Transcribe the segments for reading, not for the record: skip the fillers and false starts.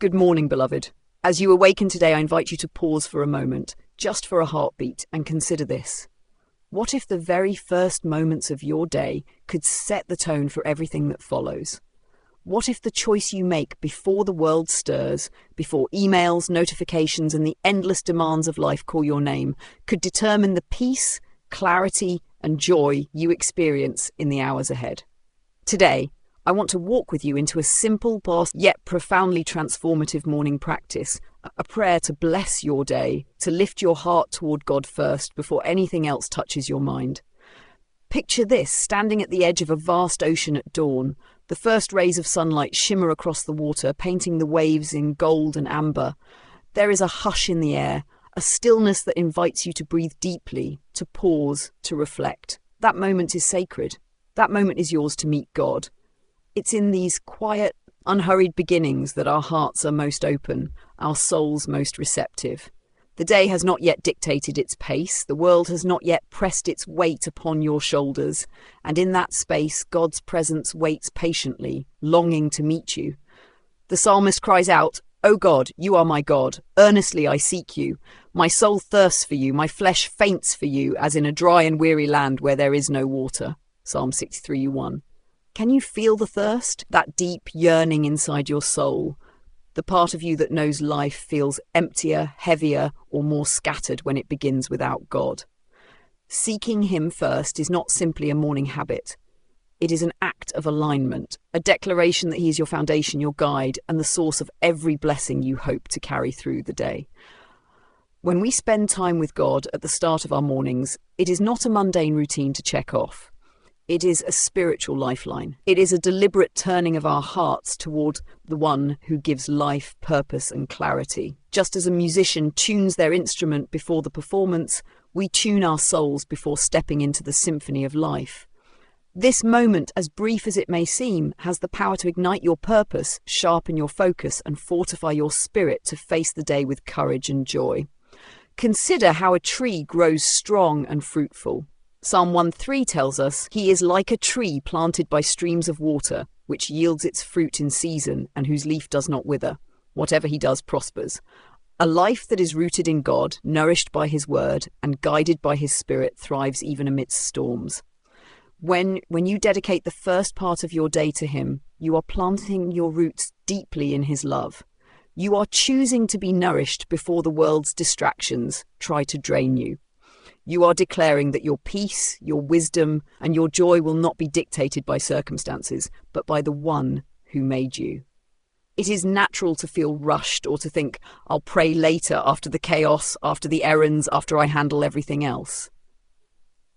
Good morning, beloved. As you awaken today, I invite you to pause for a moment, just for a heartbeat, and consider this. What if the very first moments of your day could set the tone for everything that follows? What if the choice you make before the world stirs, before emails, notifications, and the endless demands of life call your name, could determine the peace, clarity, and joy you experience in the hours ahead? Today, I want to walk with you into a simple yet profoundly transformative morning practice, a prayer to bless your day, to lift your heart toward God first before anything else touches your mind. Picture this, standing at the edge of a vast ocean at dawn. The first rays of sunlight shimmer across the water, painting the waves in gold and amber. There is a hush in the air, a stillness that invites you to breathe deeply, to pause, to reflect. That moment is sacred. That moment is yours to meet God. It's in these quiet, unhurried beginnings that our hearts are most open, our souls most receptive. The day has not yet dictated its pace, the world has not yet pressed its weight upon your shoulders, and in that space God's presence waits patiently, longing to meet you. The psalmist cries out, "O God, you are my God, earnestly I seek you. My soul thirsts for you, my flesh faints for you, as in a dry and weary land where there is no water." Psalm 63:1. Can you feel the thirst, that deep yearning inside your soul? The part of you that knows life feels emptier, heavier, or more scattered when it begins without God. Seeking Him first is not simply a morning habit. It is an act of alignment, a declaration that He is your foundation, your guide, and the source of every blessing you hope to carry through the day. When we spend time with God at the start of our mornings, it is not a mundane routine to check off. It is a spiritual lifeline. It is a deliberate turning of our hearts toward the one who gives life, purpose, and clarity. Just as a musician tunes their instrument before the performance, we tune our souls before stepping into the symphony of life. This moment, as brief as it may seem, has the power to ignite your purpose, sharpen your focus, and fortify your spirit to face the day with courage and joy. Consider how a tree grows strong and fruitful. Psalm 1:3 tells us, "He is like a tree planted by streams of water, which yields its fruit in season and whose leaf does not wither. Whatever he does prospers." A life that is rooted in God, nourished by His word, and guided by His Spirit thrives even amidst storms. When you dedicate the first part of your day to Him, you are planting your roots deeply in His love. You are choosing to be nourished before the world's distractions try to drain you. You are declaring that your peace, your wisdom, and your joy will not be dictated by circumstances, but by the one who made you. It is natural to feel rushed or to think, "I'll pray later after the chaos, after the errands, after I handle everything else."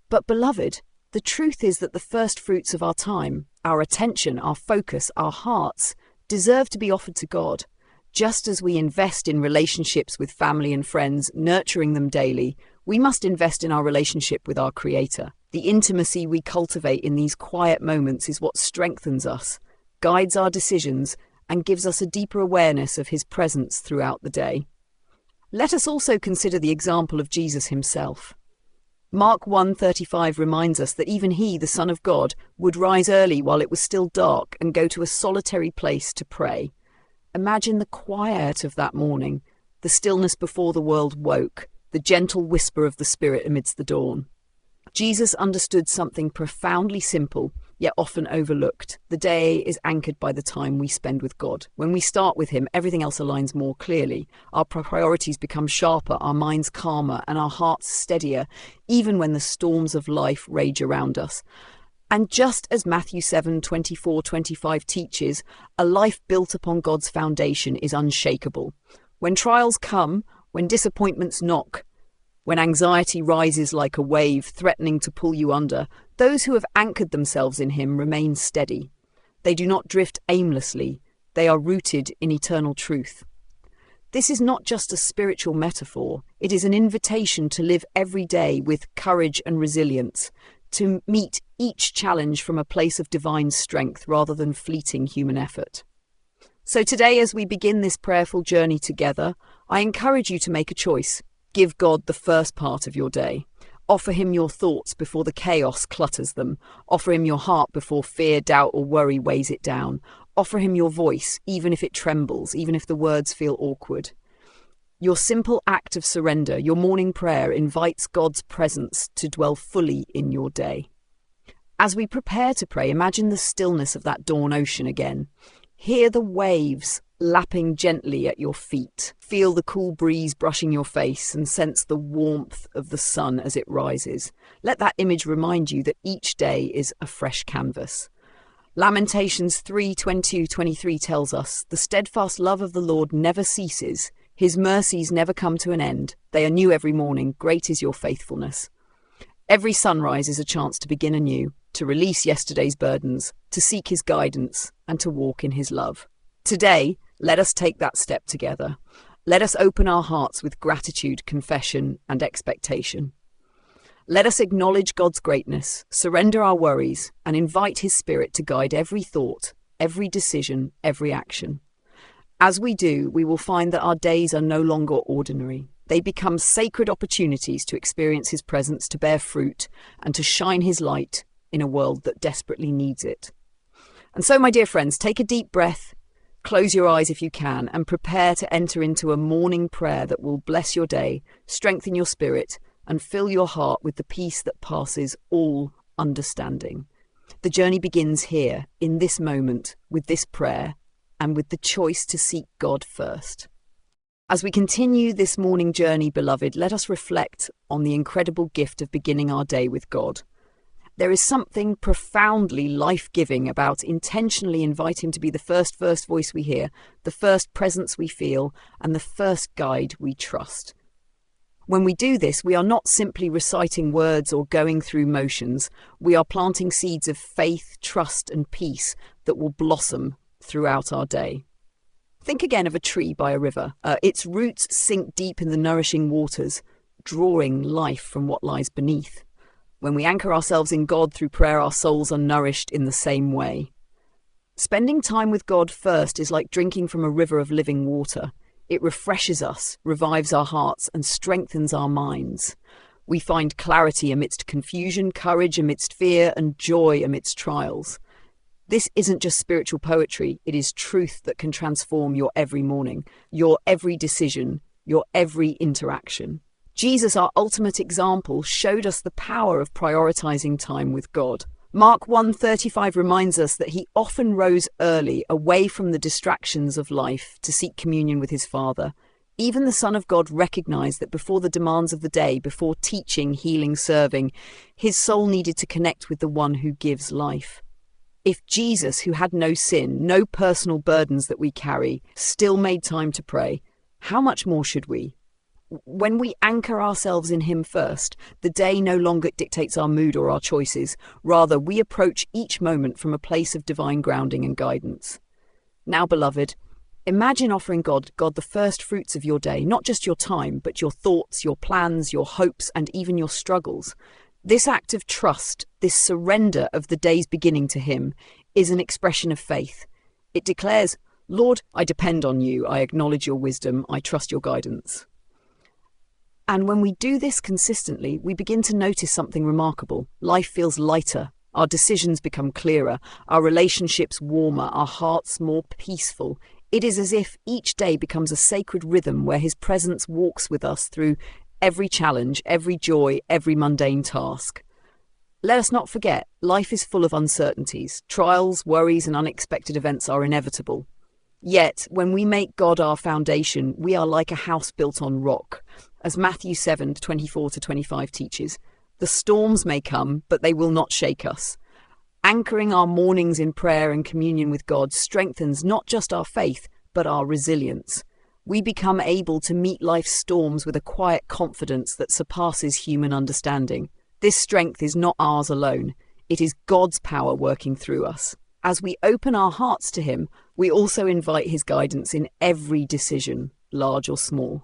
But beloved, the truth is that the first fruits of our time, our attention, our focus, our hearts, deserve to be offered to God. Just as we invest in relationships with family and friends, nurturing them daily, we must invest in our relationship with our Creator. The intimacy we cultivate in these quiet moments is what strengthens us, guides our decisions, and gives us a deeper awareness of His presence throughout the day. Let us also consider the example of Jesus Himself. Mark 1:35 reminds us that even He, the Son of God, would rise early while it was still dark and go to a solitary place to pray. Imagine the quiet of that morning, the stillness before the world woke, the gentle whisper of the Spirit amidst the dawn. Jesus understood something profoundly simple, yet often overlooked. The day is anchored by the time we spend with God. When we start with Him, everything else aligns more clearly. Our priorities become sharper, our minds calmer, and our hearts steadier, even when the storms of life rage around us. And just as Matthew 7:24-25 teaches, a life built upon God's foundation is unshakable. When trials come, when disappointments knock, when anxiety rises like a wave threatening to pull you under, those who have anchored themselves in Him remain steady. They do not drift aimlessly. They are rooted in eternal truth. This is not just a spiritual metaphor. It is an invitation to live every day with courage and resilience, to meet each challenge from a place of divine strength rather than fleeting human effort. So today, as we begin this prayerful journey together, I encourage you to make a choice. Give God the first part of your day. Offer Him your thoughts before the chaos clutters them. Offer Him your heart before fear, doubt, or worry weighs it down. Offer him your voice, even if it trembles, even if the words feel awkward. Your simple act of surrender, your morning prayer, invites God's presence to dwell fully in your day. As we prepare to pray, imagine the stillness of that dawn ocean again. Hear the waves lapping gently at your feet. Feel the cool breeze brushing your face and sense the warmth of the sun as it rises. Let that image remind you that each day is a fresh canvas. Lamentations 3:22-23 tells us, "The steadfast love of the Lord never ceases. His mercies never come to an end. They are new every morning. Great is your faithfulness." Every sunrise is a chance to begin anew, to release yesterday's burdens, to seek his guidance, and to walk in his love. Today, let us take that step together. Let us open our hearts with gratitude, confession, and expectation. Let us acknowledge God's greatness, surrender our worries, and invite his Spirit to guide every thought, every decision, every action. As we do, we will find that our days are no longer ordinary. They become sacred opportunities to experience his presence, to bear fruit, and to shine his light in a world that desperately needs it. And so, my dear friends, take a deep breath, close your eyes if you can, and prepare to enter into a morning prayer that will bless your day, strengthen your spirit, and fill your heart with the peace that passes all understanding. The journey begins here, in this moment, with this prayer, and with the choice to seek God first. As we continue this morning journey, beloved, let us reflect on the incredible gift of beginning our day with God. There is something profoundly life-giving about intentionally invite him to be the first voice we hear, the first presence we feel, and the first guide we trust. When we do this, we are not simply reciting words or going through motions. We are planting seeds of faith, trust, and peace that will blossom throughout our day. Think again of a tree by a river. Its roots sink deep in the nourishing waters, drawing life from what lies beneath. When we anchor ourselves in God through prayer, our souls are nourished in the same way. Spending time with God first is like drinking from a river of living water. It refreshes us, revives our hearts, and strengthens our minds. We find clarity amidst confusion, courage amidst fear, and joy amidst trials. This isn't just spiritual poetry, it is truth that can transform your every morning, your every decision, your every interaction. Jesus, our ultimate example, showed us the power of prioritizing time with God. Mark 1:35 reminds us that he often rose early, away from the distractions of life, to seek communion with his Father. Even the Son of God recognized that before the demands of the day, before teaching, healing, serving, his soul needed to connect with the one who gives life. If Jesus, who had no sin, no personal burdens that we carry, still made time to pray, how much more should we? When we anchor ourselves in him first, the day no longer dictates our mood or our choices. Rather, we approach each moment from a place of divine grounding and guidance. Now, beloved, imagine offering God the first fruits of your day, not just your time, but your thoughts, your plans, your hopes, and even your struggles. This act of trust, this surrender of the day's beginning to him, is an expression of faith. It declares, "Lord, I depend on you. I acknowledge your wisdom. I trust your guidance." And when we do this consistently, we begin to notice something remarkable. Life feels lighter, our decisions become clearer, our relationships warmer, our hearts more peaceful. It is as if each day becomes a sacred rhythm where his presence walks with us through every challenge, every joy, every mundane task. Let us not forget, life is full of uncertainties. Trials, worries, and unexpected events are inevitable. Yet, when we make God our foundation, we are like a house built on rock. As Matthew 7:24-25 teaches, the storms may come, but they will not shake us. Anchoring our mornings in prayer and communion with God strengthens not just our faith, but our resilience. We become able to meet life's storms with a quiet confidence that surpasses human understanding. This strength is not ours alone. It is God's power working through us. As we open our hearts to him, we also invite his guidance in every decision, large or small.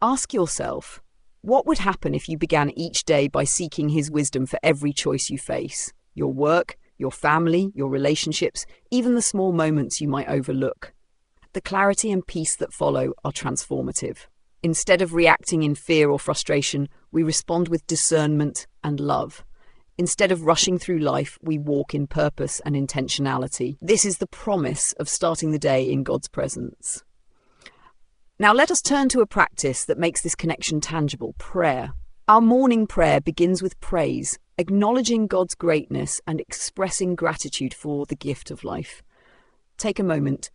Ask yourself, what would happen if you began each day by seeking his wisdom for every choice you face? Your work, your family, your relationships, even the small moments you might overlook. The clarity and peace that follow are transformative. Instead of reacting in fear or frustration, we respond with discernment and love. Instead of rushing through life, we walk in purpose and intentionality. This is the promise of starting the day in God's presence. Now let us turn to a practice that makes this connection tangible: prayer. Our morning prayer begins with praise, acknowledging God's greatness and expressing gratitude for the gift of life. Take a moment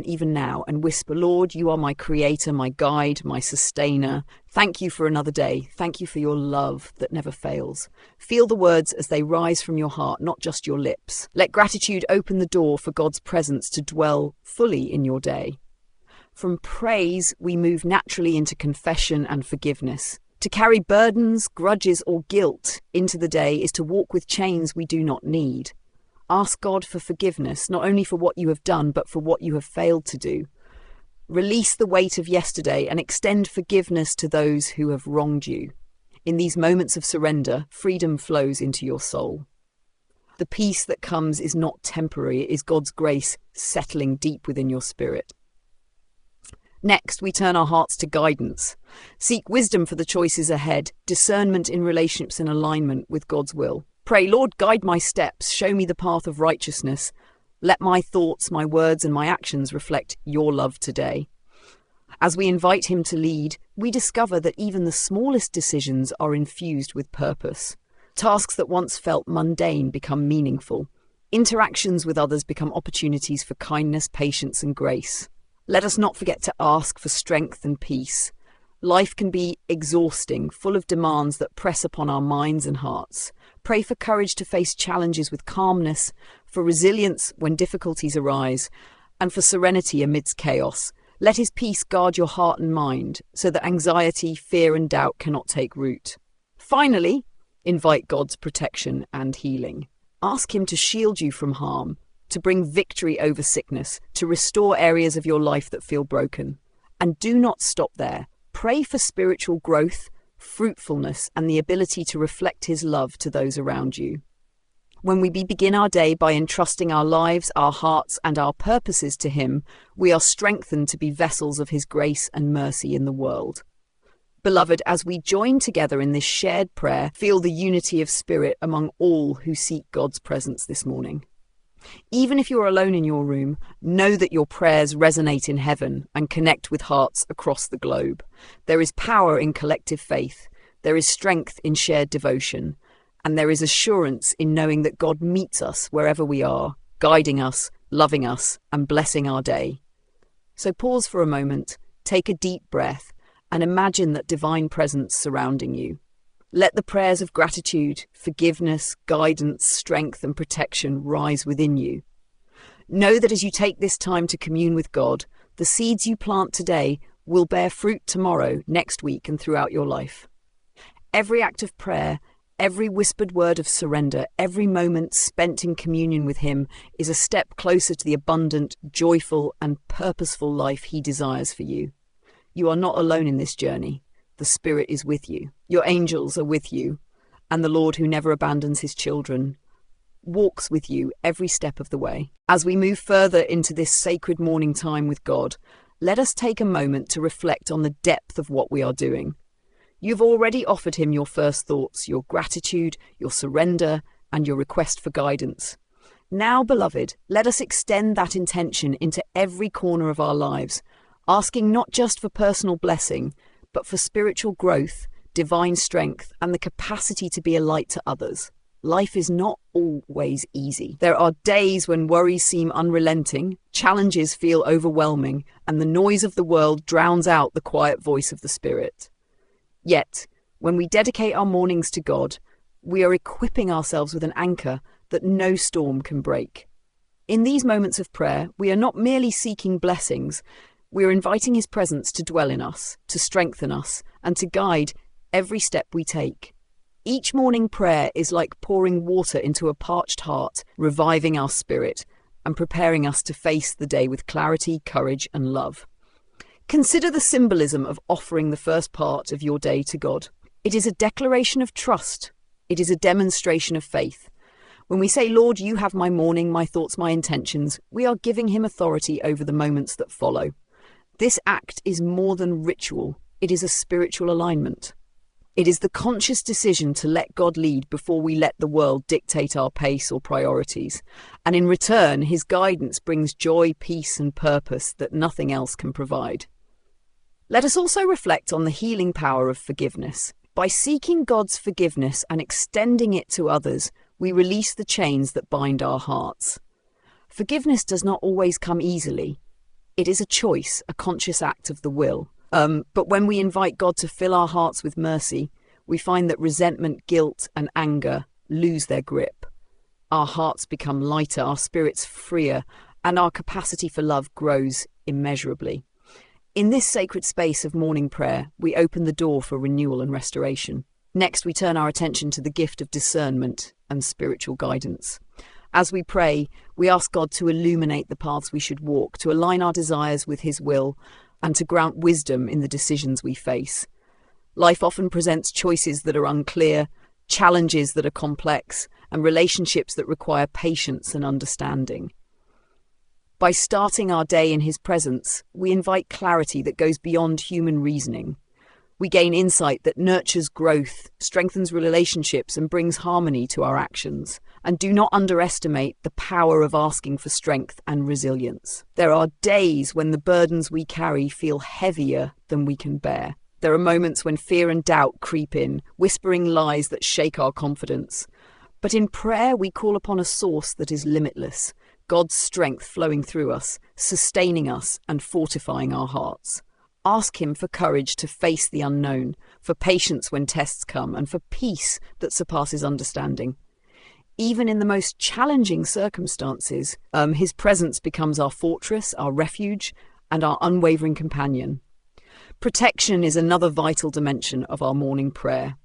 even now and whisper, "Lord, you are my creator, my guide, my sustainer. Thank you for another day. Thank you for your love that never fails." Feel the words as they rise from your heart, not just your lips. Let gratitude open the door for God's presence to dwell fully in your day. From praise, we move naturally into confession and forgiveness. To carry burdens, grudges, or guilt into the day is to walk with chains we do not need. Ask God for forgiveness, not only for what you have done, but for what you have failed to do. Release the weight of yesterday and extend forgiveness to those who have wronged you. In these moments of surrender, freedom flows into your soul. The peace that comes is not temporary, it is God's grace settling deep within your spirit. Next, we turn our hearts to guidance. Seek wisdom for the choices ahead, discernment in relationships and alignment with God's will. Pray, "Lord, guide my steps, show me the path of righteousness. Let my thoughts, my words, and my actions reflect your love today." As we invite him to lead, we discover that even the smallest decisions are infused with purpose. Tasks that once felt mundane become meaningful. Interactions with others become opportunities for kindness, patience, and grace. Let us not forget to ask for strength and peace. Life can be exhausting, full of demands that press upon our minds and hearts. Pray for courage to face challenges with calmness, for resilience when difficulties arise, and for serenity amidst chaos. Let his peace guard your heart and mind, so that anxiety, fear, and doubt cannot take root. Finally, invite God's protection and healing. Ask him to shield you from harm, to bring victory over sickness, to restore areas of your life that feel broken. And do not stop there. Pray for spiritual growth, fruitfulness, and the ability to reflect his love to those around you. When we begin our day by entrusting our lives, our hearts, and our purposes to him, we are strengthened to be vessels of his grace and mercy in the world. Beloved, as we join together in this shared prayer, feel the unity of spirit among all who seek God's presence this morning. Even if you're alone in your room, know that your prayers resonate in heaven and connect with hearts across the globe. There is power in collective faith, there is strength in shared devotion, and there is assurance in knowing that God meets us wherever we are, guiding us, loving us, and blessing our day. So pause for a moment, take a deep breath, and imagine that divine presence surrounding you. Let the prayers of gratitude, forgiveness, guidance, strength, and protection rise within you. Know that as you take this time to commune with God, the seeds you plant today will bear fruit tomorrow, next week, and throughout your life. Every act of prayer, every whispered word of surrender, every moment spent in communion with him is a step closer to the abundant, joyful, and purposeful life he desires for you. You are not alone in this journey. The Spirit is with you. Your angels are with you. And the Lord, who never abandons his children, walks with you every step of the way. As we move further into this sacred morning time with God, let us take a moment to reflect on the depth of what we are doing. You've already offered him your first thoughts, your gratitude, your surrender, and your request for guidance. Now, beloved, let us extend that intention into every corner of our lives, asking not just for personal blessing, but for spiritual growth, divine strength, and the capacity to be a light to others. Life is not always easy. There are days when worries seem unrelenting, challenges feel overwhelming, and the noise of the world drowns out the quiet voice of the Spirit. Yet, when we dedicate our mornings to God, we are equipping ourselves with an anchor that no storm can break. In these moments of prayer, we are not merely seeking blessings, we are inviting his presence to dwell in us, to strengthen us, and to guide every step we take. Each morning prayer is like pouring water into a parched heart, reviving our spirit and preparing us to face the day with clarity, courage, and love. Consider the symbolism of offering the first part of your day to God. It is a declaration of trust. It is a demonstration of faith. When we say, "Lord, you have my morning, my thoughts, my intentions," we are giving him authority over the moments that follow. This act is more than ritual. It is a spiritual alignment. It is the conscious decision to let God lead before we let the world dictate our pace or priorities. And in return, his guidance brings joy, peace, and purpose that nothing else can provide. Let us also reflect on the healing power of forgiveness. By seeking God's forgiveness and extending it to others, we release the chains that bind our hearts. Forgiveness does not always come easily. It is a choice, a conscious act of the will. But when we invite God to fill our hearts with mercy, we find that resentment, guilt, and anger lose their grip. Our hearts become lighter, our spirits freer, and our capacity for love grows immeasurably. In this sacred space of morning prayer, we open the door for renewal and restoration. Next, we turn our attention to the gift of discernment and spiritual guidance. As we pray, we ask God to illuminate the paths we should walk, to align our desires with his will, and to grant wisdom in the decisions we face. Life often presents choices that are unclear, challenges that are complex, and relationships that require patience and understanding. By starting our day in his presence, we invite clarity that goes beyond human reasoning. We gain insight that nurtures growth, strengthens relationships, and brings harmony to our actions. And do not underestimate the power of asking for strength and resilience. There are days when the burdens we carry feel heavier than we can bear. There are moments when fear and doubt creep in, whispering lies that shake our confidence. But in prayer, we call upon a source that is limitless, God's strength flowing through us, sustaining us and fortifying our hearts. Ask him for courage to face the unknown, for patience when tests come, and for peace that surpasses understanding. Even in the most challenging circumstances, his presence becomes our fortress, our refuge, and our unwavering companion. Protection is another vital dimension of our morning prayer.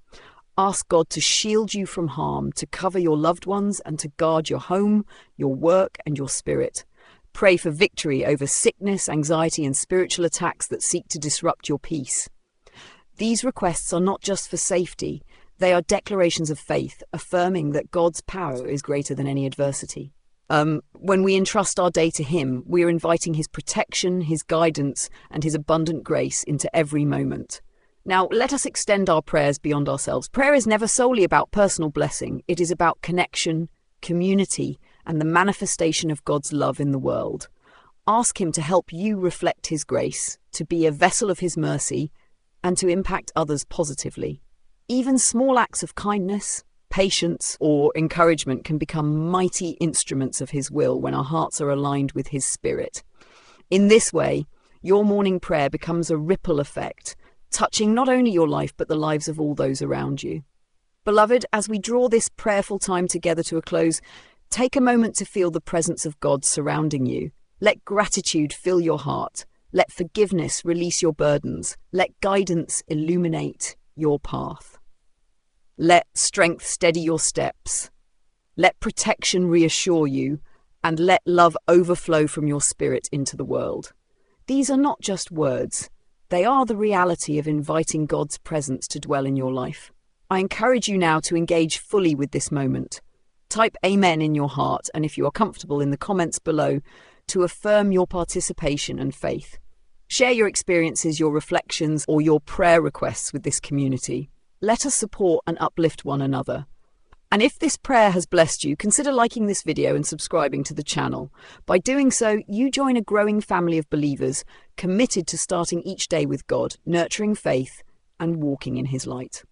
Ask God to shield you from harm, to cover your loved ones, and to guard your home, your work, and your spirit. Pray for victory over sickness, anxiety, and spiritual attacks that seek to disrupt your peace. These requests are not just for safety. They are declarations of faith, affirming that God's power is greater than any adversity. When we entrust our day to him, we are inviting his protection, his guidance, and his abundant grace into every moment. Now, let us extend our prayers beyond ourselves. Prayer is never solely about personal blessing. It is about connection, community, and the manifestation of God's love in the world. Ask him to help you reflect his grace, to be a vessel of his mercy, and to impact others positively. Even small acts of kindness, patience, or encouragement can become mighty instruments of his will when our hearts are aligned with his spirit. In this way, your morning prayer becomes a ripple effect, touching not only your life but the lives of all those around you. Beloved, as we draw this prayerful time together to a close, take a moment to feel the presence of God surrounding you. Let gratitude fill your heart. Let forgiveness release your burdens. Let guidance illuminate your path. Let strength steady your steps. Let protection reassure you, and let love overflow from your spirit into the world. These are not just words. They are the reality of inviting God's presence to dwell in your life. I encourage you now to engage fully with this moment. Type Amen in your heart, and if you are comfortable, in the comments below, to affirm your participation and faith. Share your experiences, your reflections, or your prayer requests with this community. Let us support and uplift one another. And if this prayer has blessed you, consider liking this video and subscribing to the channel. By doing so, you join a growing family of believers committed to starting each day with God, nurturing faith, and walking in his light.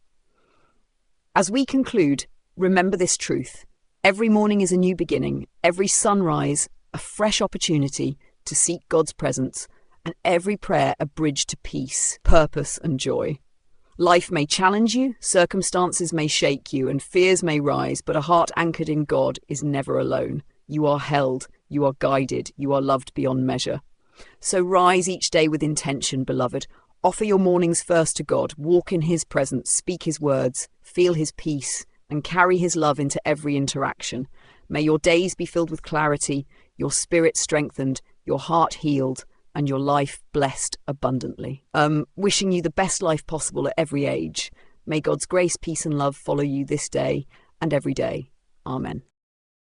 As we conclude, remember this truth. Every morning is a new beginning, every sunrise a fresh opportunity to seek God's presence, and every prayer a bridge to peace, purpose, and joy. Life may challenge you, circumstances may shake you, and fears may rise, but a heart anchored in God is never alone. You are held, you are guided, you are loved beyond measure. So rise each day with intention, beloved. Offer your mornings first to God, walk in his presence, speak his words, feel his peace, and carry his love into every interaction. May your days be filled with clarity, your spirit strengthened, your heart healed, and your life blessed abundantly. Wishing you the best life possible at every age. May God's grace, peace, and love follow you this day and every day. Amen.